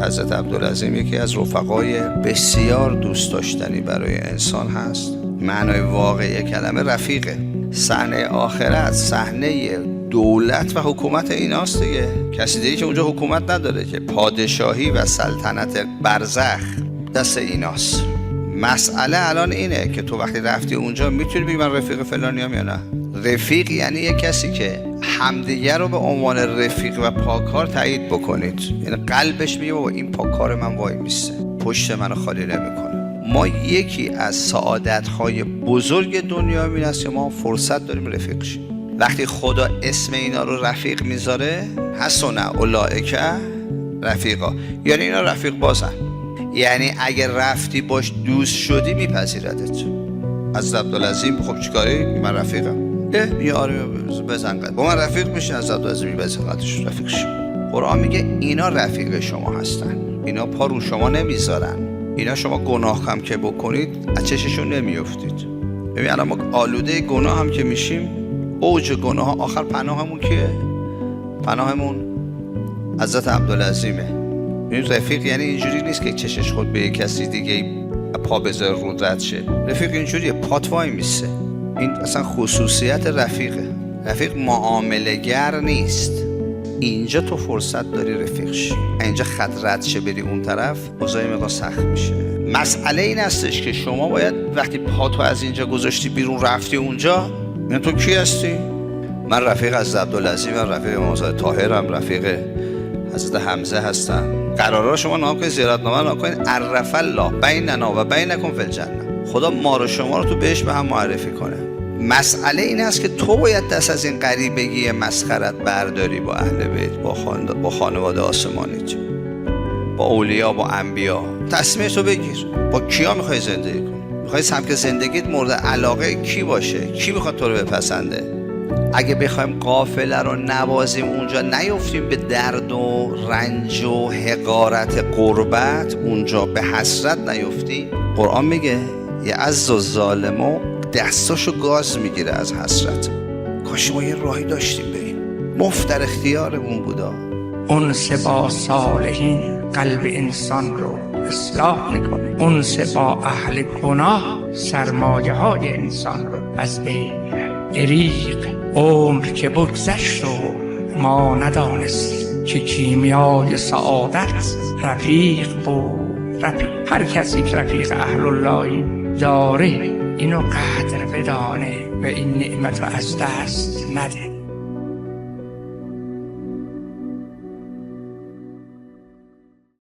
حضرت عبدالعظیم یکی از رفقای بسیار دوست داشتنی برای انسان هست. معنای واقعی کلمه رفیقه. صحنه آخرت صحنه دولت و حکومت ایناست دیگه. کسی دیگه که اونجا حکومت نداره، که پادشاهی و سلطنت برزخ دست ایناست. مسئله الان اینه که تو وقتی رفتی اونجا میتونی بگی من رفیق فلانیام یا نه. رفیق یعنی یک کسی که همدیگه رو به عنوان رفیق و پاکار تایید بکنید. یعنی قلبش میگه بابا این پاکار من وای میسته، پشت منو خالی نمیکنه. ما یکی از سعادت‌های بزرگ دنیا این است که ما فرصت داریم رفیق شیم. وقتی خدا اسم اینا رو رفیق میذاره، حسن اولئک رفیقا، یعنی اینا رفیق بازن. یعنی اگر رفتی باش دوست شدی میپذیردت. از عبدالعظیم خب چیکاری؟ من رفیقم. یه آره بزن قد با من رفیق میشه. از عبدالعظیم بزن قدش رفیق شی. قرآن میگه اینا رفیق شما هستن. اینا پا رو شما نمیذارن. اینا شما گناه هم که بکنید از چششون نمیافتید. ببین الان ما آلوده گناه هم که میشیم، اوج گناه آخر پناهمون کیه؟ پناهمون حضرت عبدالعظیمه. این رفیق یعنی اینجوری نیست که چشش خود به کسی دیگه پا بذاره رو رد شه. رفیق اینجوریه، پات وای میسه. این اصلا خصوصیت رفیقه. رفیق معامله گر نیست. اینجا تو فرصت داری رفیق شی. اینجا خط رد شه بری اون طرف، اوضاع مقدار سخت میشه. مسئله این هستش که شما باید وقتی پاتو از اینجا گذاشتی بیرون رفتی اونجا، یعنی تو کی هستی؟ من رفیق از عبدالعظیم، رفیق موسی طاهرم، رفیق حضرت حمزه هستم. قرارا شما نام کنید، زیارتنامه نام کنید، عرف الله بیننا و بینکم فی الجنه. خدا ما رو شما رو تو بهش به هم معرفی کنه. مسئله این است که تو باید دست از این غریبگی مسخرت برداری با اهل بیت، با خانواده آسمانیت، با اولیا، با انبیا. تصمیمتو بگیر. با کیا میخوای زندگی کنی؟ میخوای سمت زندگیت مورد علاقه کی باشه؟ کی میخواد تو رو بپسنده؟ اگه بخوایم قافله رو نوازیم اونجا نیفتیم به درد و رنج و حقارت غربت، اونجا به حسرت نیفتیم. قرآن میگه یعز الظالم دستاشو گاز میگیره از حسرت. کاش ما یه راهی داشتیم بریم، مفت در اختیارمون بودا. انس با صالحین قلب انسان رو اصلاح میکنه. انس با اهل گناه سرمایه های انسان رو از بین میبره. دریغ عمر که بگذشت و ما ندانستیم که کیمیای سعادت رفیق بود. رفیق هر کسی که رفیق اهل اللهی داره اینو قدر بدانه و این نعمت رو از دست نده.